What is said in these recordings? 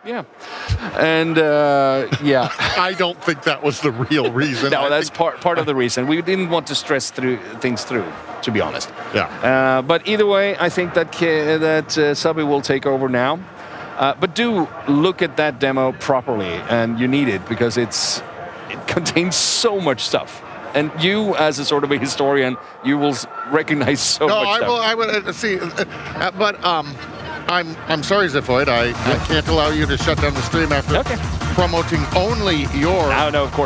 Yeah. And yeah. I don't think that was the real reason. No, that's part of the reason. We didn't want to stress things through, to be honest. Yeah. But either way, I think that Subi will take over now. But do look at that demo properly, and you need it because it contains so much stuff. And you, as a sort of a historian, you will recognize so much stuff. No, I will see. But I'm sorry, Ziphoid. I can't allow you to shut down the stream after promoting only your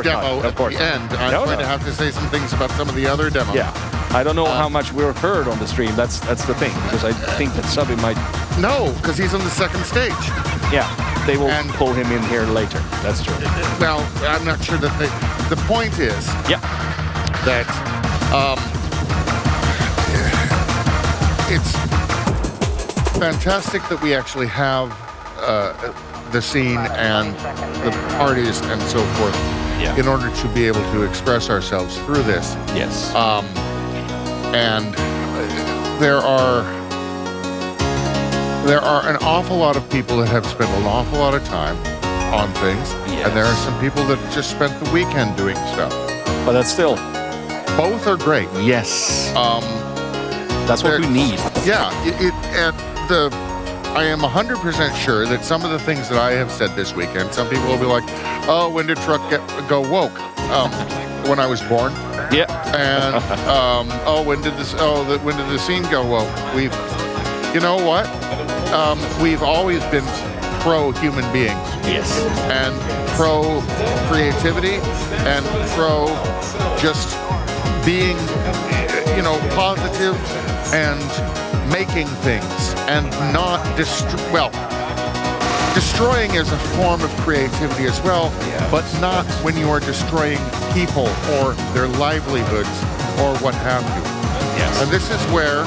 demo at the end. I'm going to have to say some things about some of the other demos. Yeah. I don't know how much we're heard on the stream. That's the thing, because I think that Subi might... No, because he's on the second stage. Yeah, they will pull him in here later. That's true. Well, I'm not sure that the point is that it's fantastic that we actually have the scene and the parties and so forth in order to be able to express ourselves through this. Yes. And there are an awful lot of people that have spent an awful lot of time on things, and there are some people that just spent the weekend doing stuff. But that's still... Both are great. Yes. That's what we need. Yeah. I am 100% sure that some of the things that I have said this weekend, some people will be like, oh, when did truck go woke? When I was born. Yeah. And when did the scene go woke? You know what? We've always been pro-human beings. Yes. And pro-creativity and pro just being, positive and making things and not destroying is a form of creativity as well, but not when you are destroying people or their livelihoods or what have you. Yes. And this is where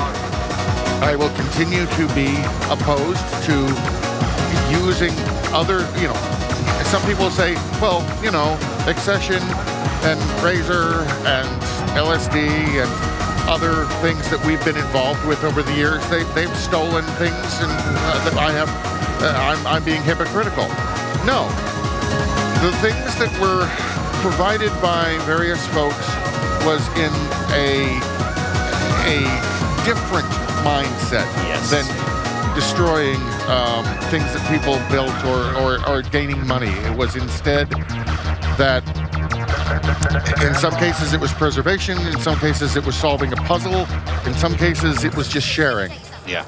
I will continue to be opposed to using other, some people say, well, Accession and Razor and LSD and other things that we've been involved with over the years, they've stolen things and that I'm being hypocritical. No. The things that were provided by various folks was in a different mindset than destroying things that people built or gaining money. It was instead that in some cases it was preservation, in some cases it was solving a puzzle, in some cases it was just sharing. Yeah.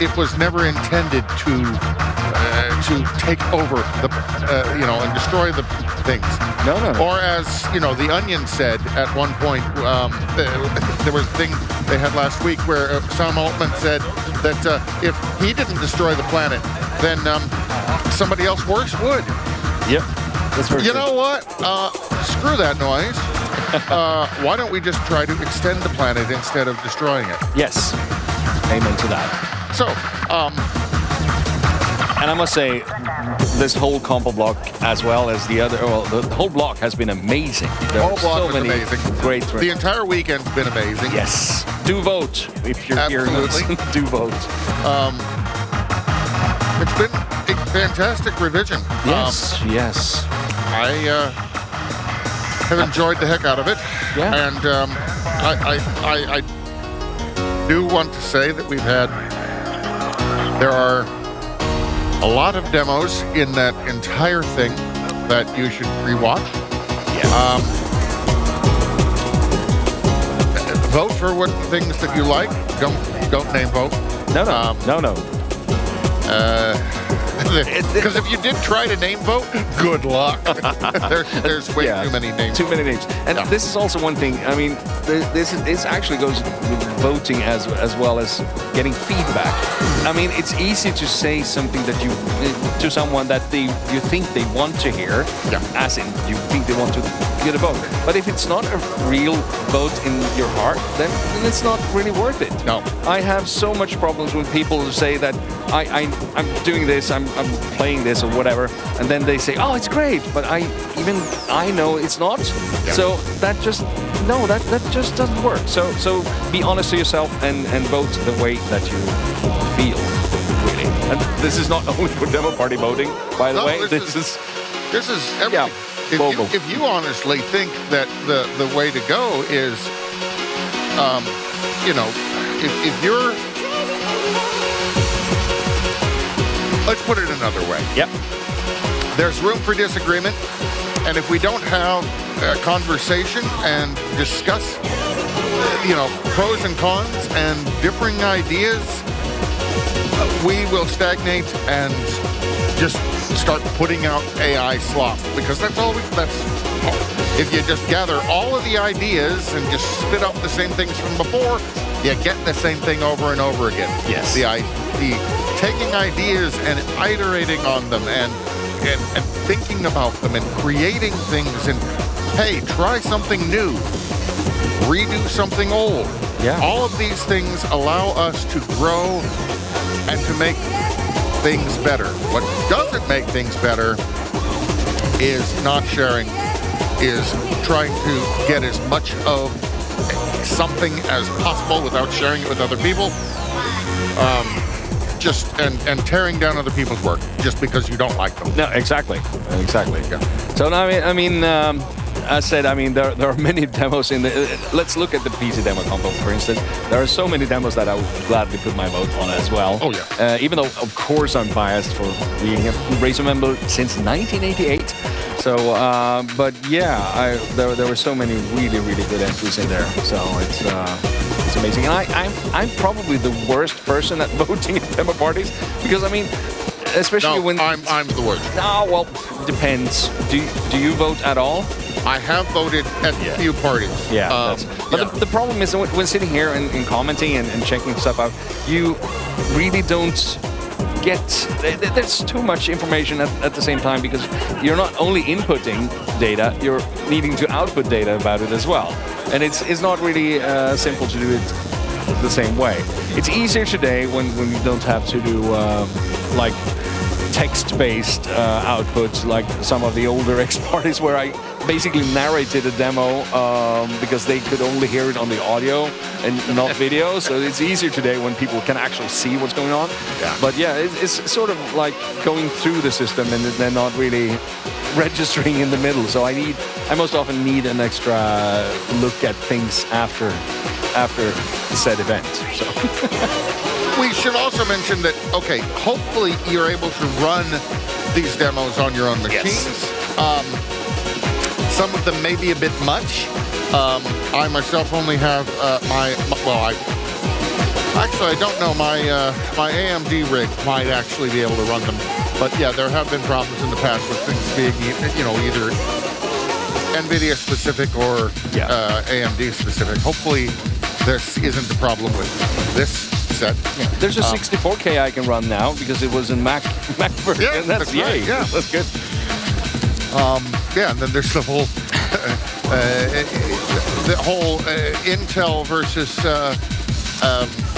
It was never intended to take over and destroy the things. No. Or as the Onion said at one point, there was a thing they had last week where Sam Altman said that if he didn't destroy the planet, then somebody else worse would. Yep. That's very true. You know what? Screw that noise. Why don't we just try to extend the planet instead of destroying it? Yes. Amen to that. So, and I must say, this whole combo block, as well as the other, the whole block has been amazing. The whole block was amazing. Great. The entire weekend's been amazing. Yes. Do vote if you're hearing this. Do vote. It's been a fantastic revision. Yes. Yes. I have enjoyed the heck out of it. Yeah. And I do want to say that there are a lot of demos in that entire thing that you should rewatch. Yeah. Vote for what things that you like. Don't name vote. No. Because if you did try to name vote, good luck. there's way too many names. Too many names. And this is also one thing. I mean, this actually goes with voting as well as getting feedback. I mean, it's easy to say something that to someone that you think they want to hear, as in you think they want to get a vote. But if it's not a real vote in your heart, then it's not really worth it. No. I have so much problems with people who say that I'm doing this, I'm playing this or whatever, and then they say, oh, it's great, but I know it's not. Yeah. So that just doesn't work. So be honest to yourself and vote the way that you feel, really. And this is not only for demo party voting, by the way. This is everything. Yeah, global. If you honestly think that the way to go is, if you're, let's put it another way. Yep. There's room for disagreement, and if we don't have a conversation and discuss, pros and cons and differing ideas, we will stagnate and just start putting out AI slop, because that's if you just gather all of the ideas and just spit out the same things from before, you get the same thing over and over again. Yes. The taking ideas and iterating on them and thinking about them and creating things, and hey, try something new, redo something old. Yeah. All of these things allow us to grow and to make things better. What doesn't make things better is not sharing, is trying to get as much of something as possible without sharing it with other people. And tearing down other people's work just because you don't like them. No, exactly. Yeah. So I mean, as said, there are many demos in the. Let's look at the PC demo combo, for instance. There are so many demos that I would gladly put my vote on as well. Oh yeah. Even though, of course, I'm biased for being a Razer member since 1988. So, but yeah, there were so many really, really good entries in there. So it's amazing. And I'm probably the worst person at voting at demo parties, because especially when I'm the worst. No, well, depends. Do you vote at all? I have voted at a few parties. Yeah. But the problem is when sitting here and commenting and checking stuff out, you really don't get. There's too much information at the same time, because you're not only inputting data, you're needing to output data about it as well. And it's not really simple to do it the same way. It's easier today when you don't have to do like text-based outputs like some of the older X parties, where I basically narrated a demo because they could only hear it on the audio and not video. So it's easier today when people can actually see what's going on. Yeah. But yeah, it's sort of like going through the system and then not really registering in the middle. So I most often need an extra look at things after said event. So. We should also mention that, okay, hopefully you're able to run these demos on your own machines. Yes. Some of them may be a bit much. I myself only have I don't know. My AMD rig might actually be able to run them. But yeah, there have been problems in the past with things being, either NVIDIA specific or AMD specific. Hopefully this isn't the problem with this set. Yeah. There's a 64K I can run now because it was in Mac version. Yeah, that's right. Yeah, that's good. And then there's the whole Intel versus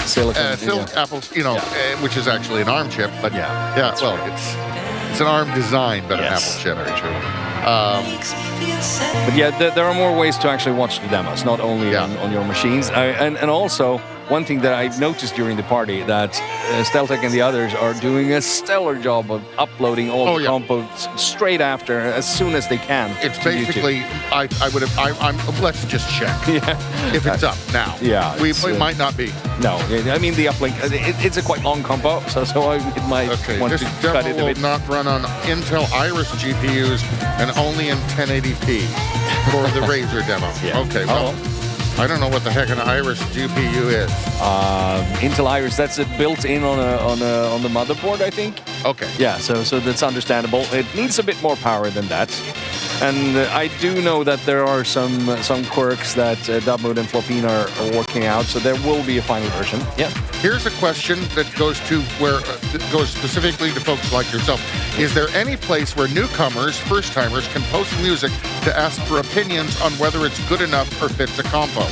Silicon, Apple's, which is actually an ARM chip, but it's an ARM design, but an Apple chip. Very true. But yeah, there are more ways to actually watch the demos, not only on your machines. And also, one thing that I've noticed during the party, that Steltech and the others are doing a stellar job of uploading all the compos straight after, as soon as they can. It's basically, let's just check if it's up now. Yeah. We might not be. No, the uplink, it's a quite long compo, so it might want to cut it a bit. This demo will not run on Intel Iris GPUs and only in 1080p for the Razer demo. Yeah. Okay, well, I don't know what the heck an Iris GPU is. Intel Iris, that's built in on the motherboard, I think. Okay. Yeah, so that's understandable. It needs a bit more power than that. And I do know that there are some quirks that Dubmood and Flopine are working out, so there will be a final version. Yeah. Here's a question that goes specifically to folks like yourself. Is there any place where newcomers, first-timers, can post music to ask for opinions on whether it's good enough or fits a compo?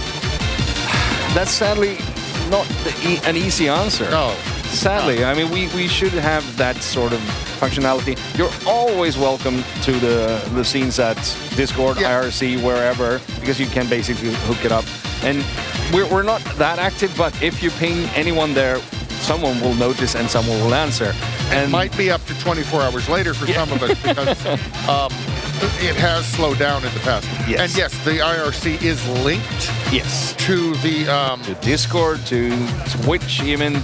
That's sadly not an easy answer. No. Sadly, we should have that sort of functionality. You're always welcome to the scenes at Discord, IRC, wherever, because you can basically hook it up. And we're not that active, but if you ping anyone there, someone will notice and someone will answer. And Might be up to 24 hours later for some of us because it has slowed down in the past. Yes. And yes, the IRC is linked yes. to the To Discord, to Twitch, even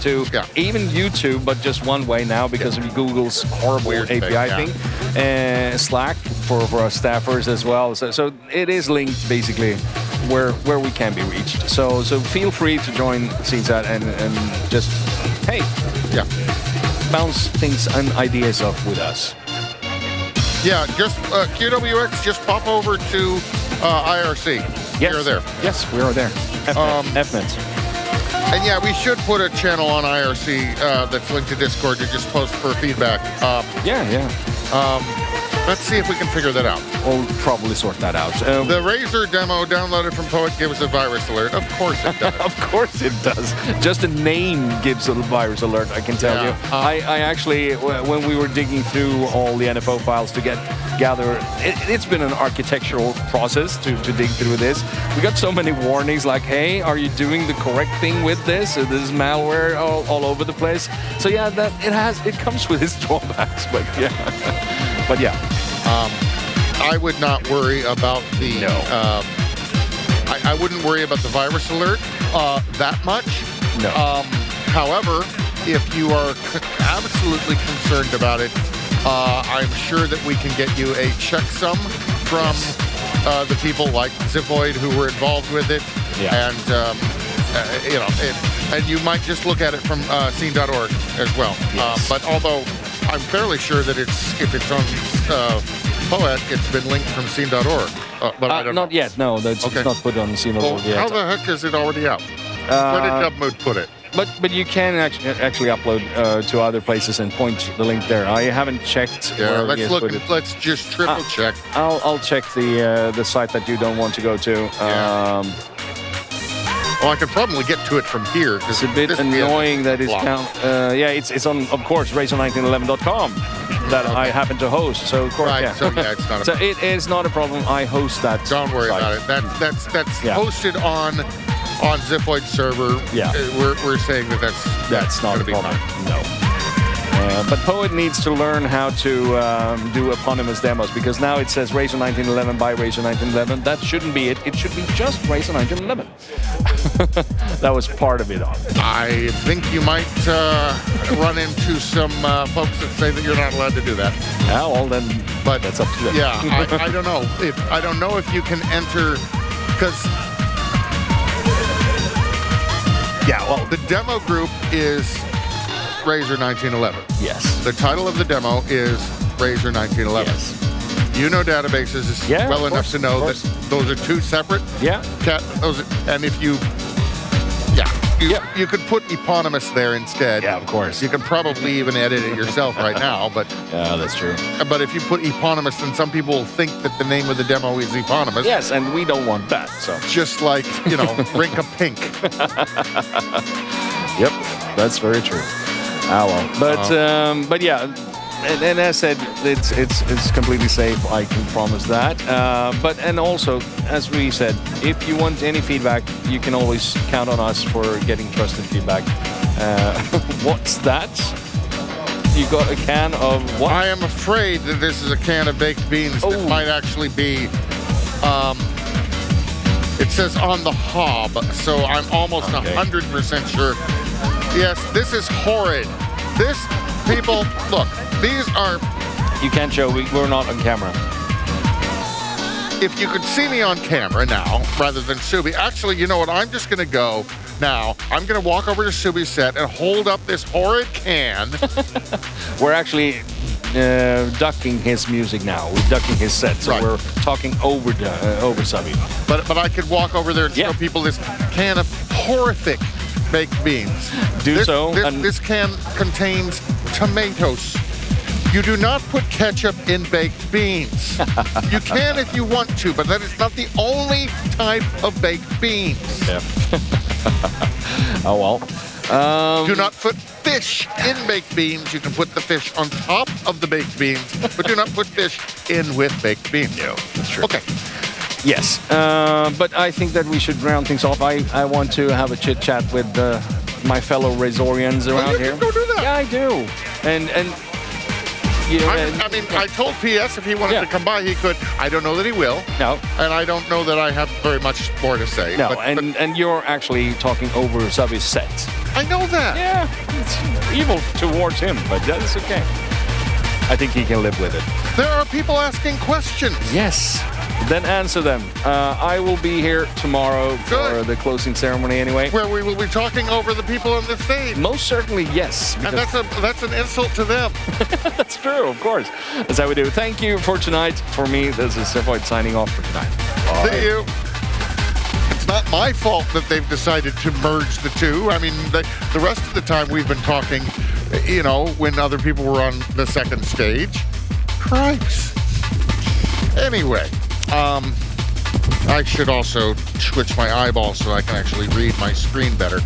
even YouTube, but just one way now because of Google's horrible Weird API thing, thing. Slack for our staffers as well. So it is linked basically where we can be reached. So feel free to join CSAT and just bounce things and ideas off with us. Yeah, just QWX, just pop over to IRC. Yes. You're there. Yes, we are there. FNet. And yeah, we should put a channel on IRC that's linked to Discord to just post for feedback. Let's see if we can figure that out. We'll probably sort that out. The Razer demo downloaded from Poet gives a virus alert. Of course it does. Of course it does. Just the name gives a virus alert, I can tell you. I actually, when we were digging through all the NFO files to gather, it's been an architectural process to dig through this. We got so many warnings like, hey, are you doing the correct thing with this? This is malware all over the place. So yeah, it comes with its drawbacks, but yeah. I would not worry about the. No. I wouldn't worry about the virus alert that much. No. However, if you are absolutely concerned about it, I'm sure that we can get you a checksum from the people like Zivoid who were involved with it, and and you might just look at it from scene.org as well. Yes. But although I'm fairly sure that if it's on Poet, it's been linked from scene.org. But I don't not know. yet. No, it's not put on scene.org Well, yet. how the heck is it already out? Where did Dubmood put it? But you can actually upload to other places and point the link there. I haven't checked. Yeah, where let's he has look. put it. Let's just triple check. I'll check the site that you don't want to go to. Well, I could probably get to it from here. It's a bit annoying that it's down. It's on, of course, racer1911.com that I happen to host. So of course, Right. So yeah, it's not. So it is not a problem. I host that. Don't worry site. about it. That's hosted on Zipoid server. Yeah. We're saying that's not a gonna be problem. fine. No. But Poet needs to learn how to do eponymous demos because now it says Racer 1911 by Racer 1911. That shouldn't be it. It should be just Racer 1911. That was part of it all. I think you might run into some folks that say that you're not allowed to do that. Yeah, well then, But that's up to them. Yeah, I don't know. I don't know if you can enter because the demo group is Razer 1911. Yes. The title of the demo is Razer 1911. Yes. You know databases is well enough to know that those are two separate. Yeah. And if you could put eponymous there instead. Yeah, of course. You could probably even edit it yourself right now, but Yeah, that's true. but if you put eponymous, then some people will think that the name of the demo is eponymous. Yes, and we don't want that. So. Just like, Rinka Pink. Yep, that's very true. But yeah, and as I said, it's completely safe. I can promise that. And also, as we said, if you want any feedback, you can always count on us for getting trusted feedback. What's that? You got a can of what? I am afraid that this is a can of baked beans that might actually be. It says on the hob, so I'm almost 100% sure. Yes, this is horrid. People, look, these are... You can't show, we're not on camera. If you could see me on camera now, rather than Subi, actually, you know what, I'm just gonna go now. I'm gonna walk over to Subi's set and hold up this horrid can. We're actually ducking his music now. We're ducking his set, so we're talking over Subi. But I could walk over there and show people this can of horrific baked beans. This can contains tomatoes. You do not put ketchup in baked beans. You can if you want to, but that is not the only type of baked beans. Yeah. Oh well. Do not put fish in baked beans. You can put the fish on top of the baked beans, but do not put fish in with baked beans. No, that's true. Okay. Yes, but I think that we should round things off. I want to have a chit chat with my fellow Razorians around you here. can go do that. Yeah, I do. And you know, I mean, I told PS if he wanted to come by, he could. I don't know that he will. No. And I don't know that I have very much more to say. No, but and you're actually talking over Subi's set. I know that. Yeah, it's evil towards him, but that's okay. I think he can live with it. There are people asking questions. Yes. Then answer them. I will be here tomorrow for the closing ceremony anyway. Where we will be talking over the people on the stage. Most certainly, yes. And that's an insult to them. That's true, of course. That's how we do. Thank you for tonight. For me, this is Void signing off for tonight. Bye. See you. It's not my fault that they've decided to merge the two. I mean, the rest of the time we've been talking, you know, when other people were on the second stage. Cripes. Anyway. I should also switch my eyeball so I can actually read my screen better.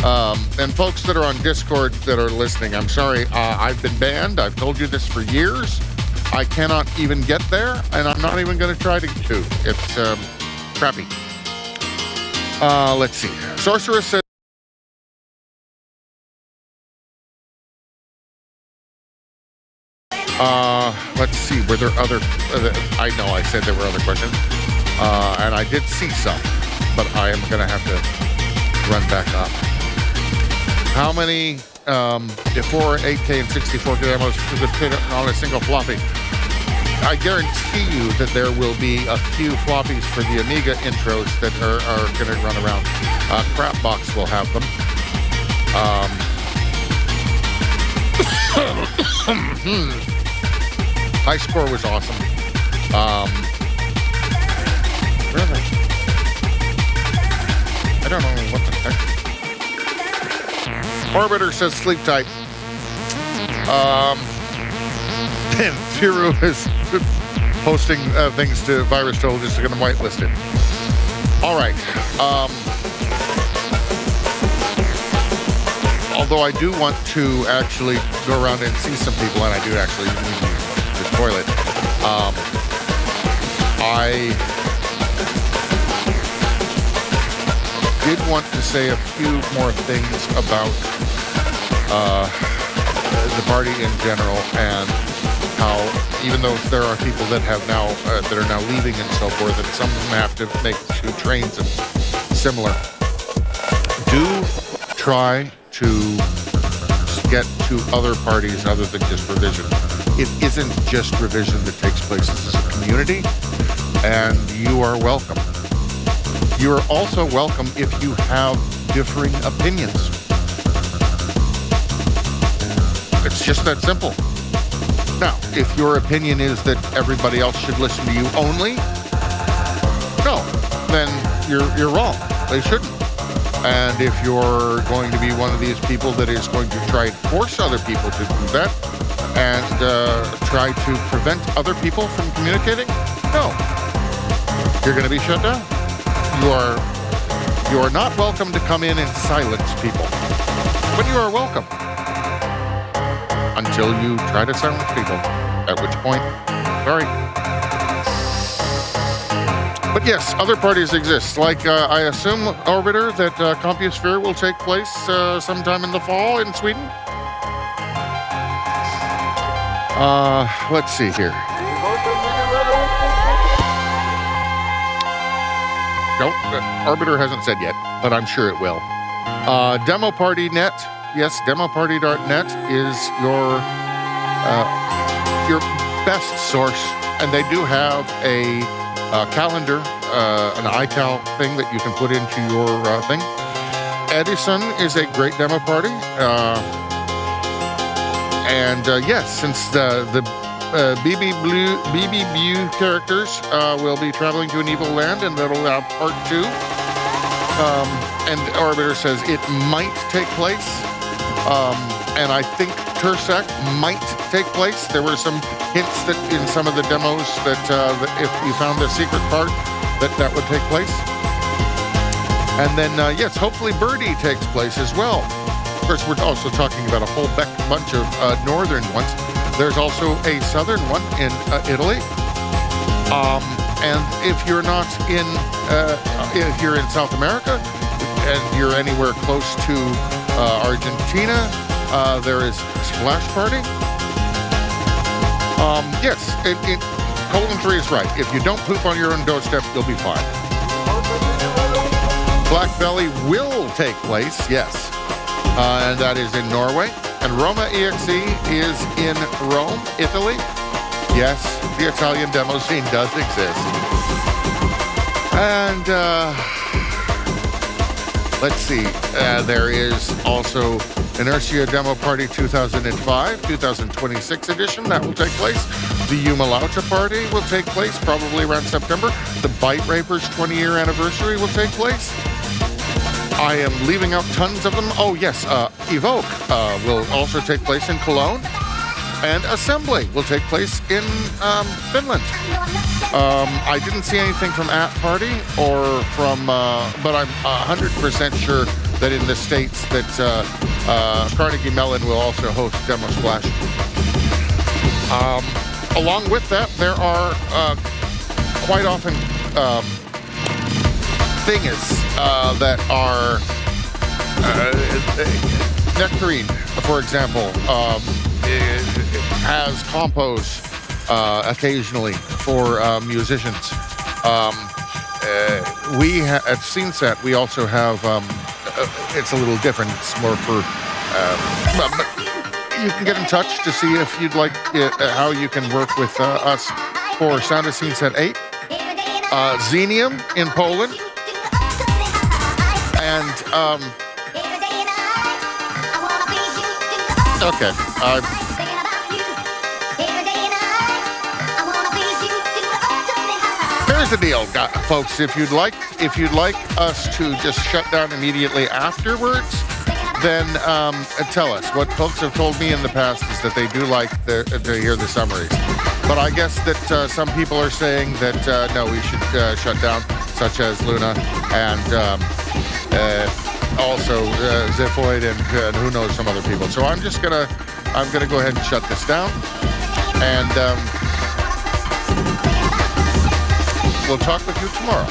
And folks that are on Discord that are listening, I'm sorry, I've been banned. I've told you this for years. I cannot even get there, and I'm not even going to try to do. It's crappy. Let's see. Sorceress says, let's see, were there other, I know I said there were other questions, and I did see some, but I am going to have to run back up. How many, 4, 8K, and 64 demos could fit on a single floppy? I guarantee you that there will be a few floppies for the Amiga intros that are going to run around. Crapbox will have them. High score was awesome. Really? I don't know what the heck. Orbiter says sleep tight. Then Zero is posting things to Virus Toll just to get them whitelisted. All right. Although I do want to actually go around and see some people, and I do actually need to use the toilet. I did want to say a few more things about the party in general, and how even though there are people that have now that are now leaving and so forth, and some of them have to make 2 trains and similar, do try to get to other parties other than just Revision. It isn't just Revision that takes place. This is a community, and you are welcome. You are also welcome if you have differing opinions. It's just that simple. Now, if your opinion is that everybody else should listen to you only, no, then you're wrong. They shouldn't. And if you're going to be one of these people that is going to try and force other people to do that and try to prevent other people from communicating, no. You're going to be shut down. You are not welcome to come in and silence people. But you are welcome. Until you try to silence people. At which point, sorry. But yes, other parties exist. Like, I assume, Orbiter, that CompuSphere will take place sometime in the fall in Sweden? Let's see here. Nope, Orbiter hasn't said yet, but I'm sure it will. DemoParty.net. Yes, DemoParty.net is your best source, and they do have a calendar, an iTal thing that you can put into your thing. Edison is a great demo party, and yes, since the BB Blue characters will be traveling to an evil land, and that'll have part 2. And Orbiter says it might take place. And I think Tursek might take place. There were some hints that in some of the demos that if you found the secret part, that would take place. And then, yes, hopefully Birdie takes place as well. Of course, we're also talking about a whole bunch of northern ones. There's also a southern one in Italy. And if you're not if you're in South America and you're anywhere close to Argentina, there is Splash Party. Yes, Colon 3 is right. If you don't poop on your own doorstep, you'll be fine. Black Belly will take place, yes. And that is in Norway. And Roma EXE is in Rome, Italy. Yes, the Italian demo scene does exist. And let's see, there is also Inertia Demo Party 2005, 2026 edition, that will take place. The Yuma Lauta Party will take place probably around September. The Bite Rapers 20-year anniversary will take place. I am leaving out tons of them. Oh yes, Evoke will also take place in Cologne. And Assembly will take place in Finland. I didn't see anything from At Party or from, but I'm 100% sure that in the States that Carnegie Mellon will also host Demo Splash. Along with that, there are quite often things that are Nectarine, for example, has compos occasionally for musicians. We at SceneSet, we also have, it's a little different. It's more for, but you can get in touch to see if you'd like, how you can work with us for Sound of SceneSet 8. Xenium in Poland. And, okay. Here's the deal, folks. If you'd like us to just shut down immediately afterwards, then tell us. What folks have told me in the past is that they do like to hear the summaries. But I guess that some people are saying that no, we should shut down, such as Luna and also Ziphoid and who knows, some other people. So I'm gonna go ahead and shut this down, and we'll talk with you tomorrow.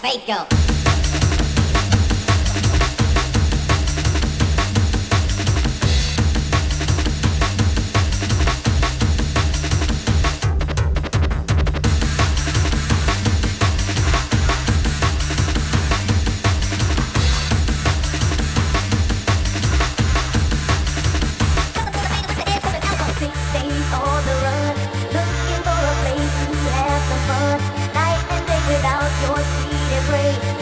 Faith, go. Days on the run, looking for a place to have some fun. Night and day without your sweet embrace.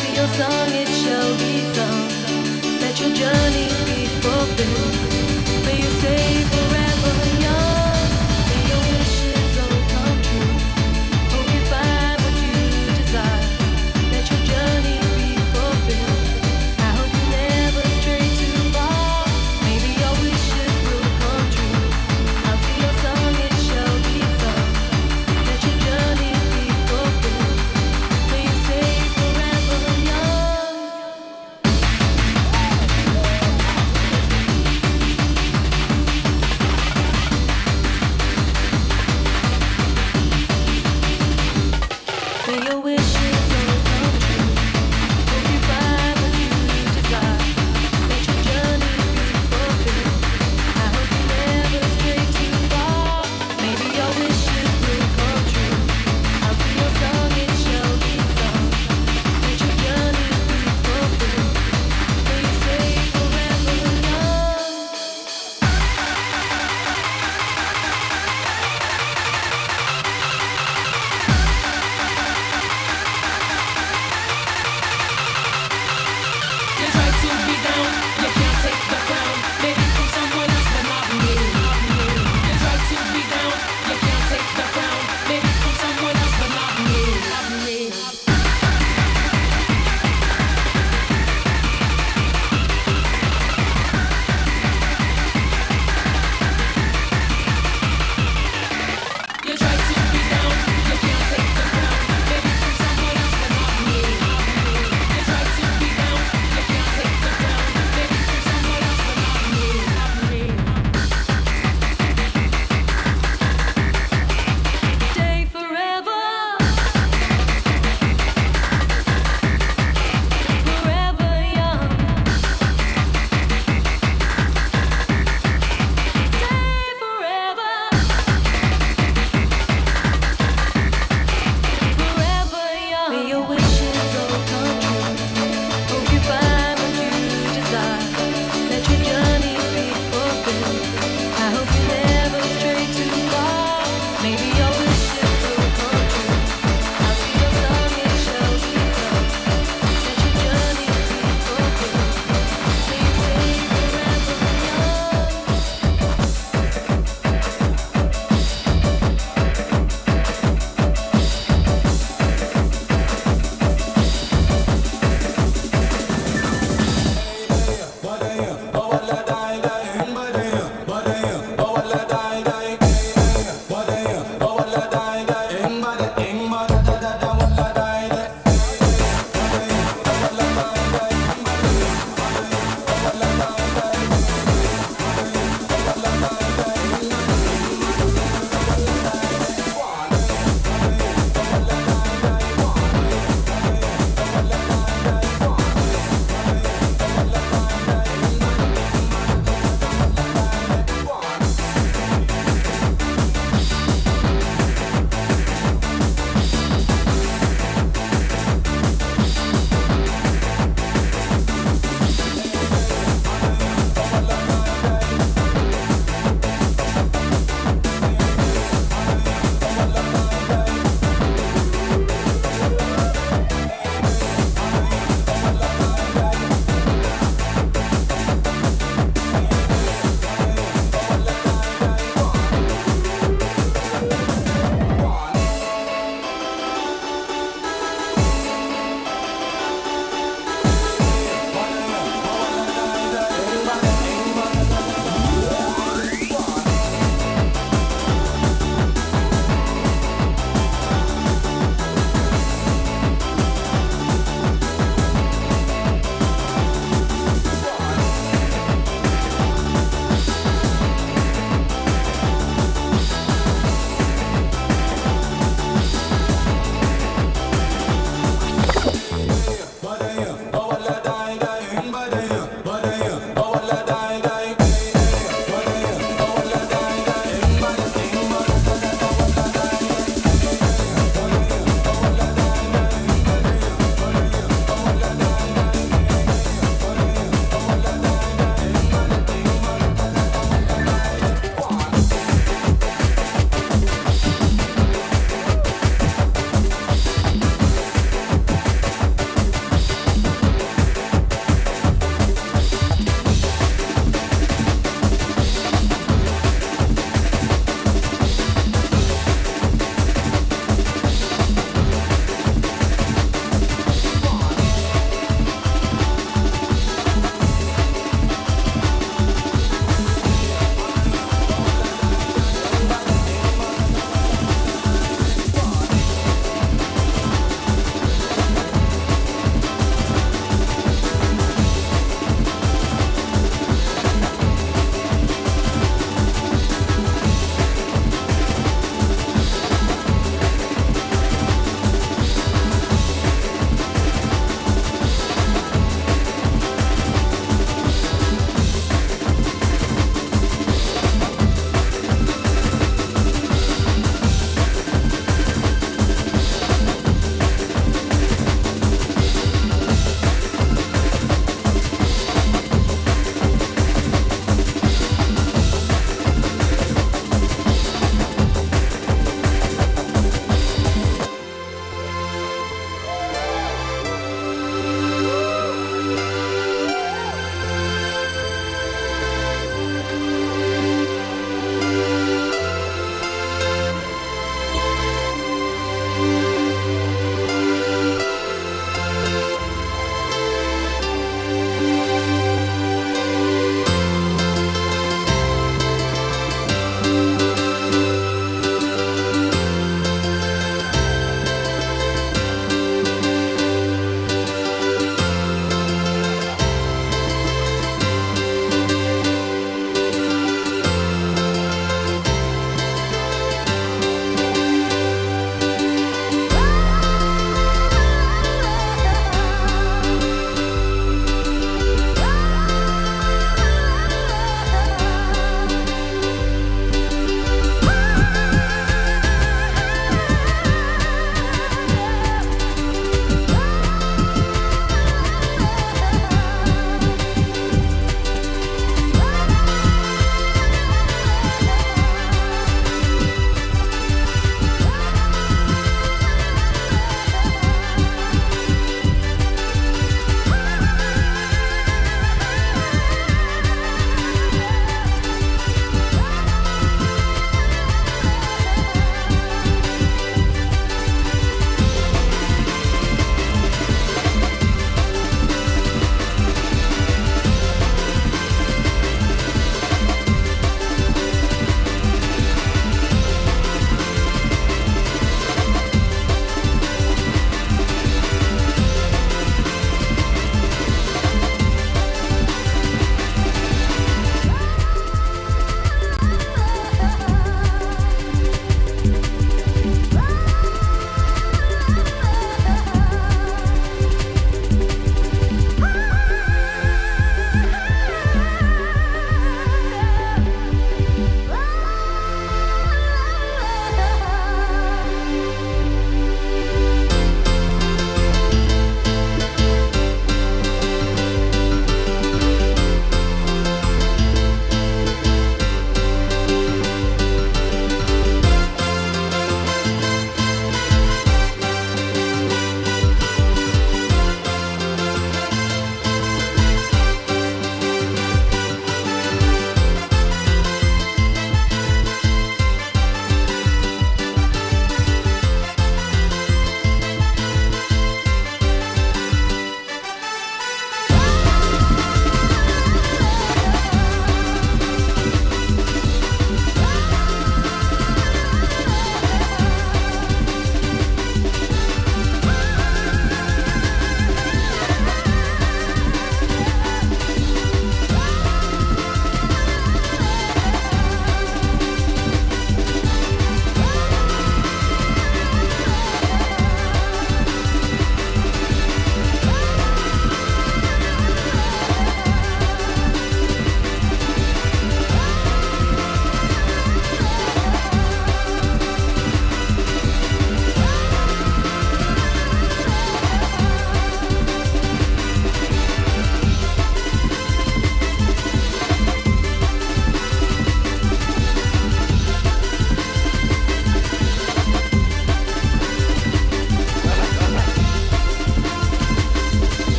to your song, it shall be sung. Let your journey be fulfilled. May you stay for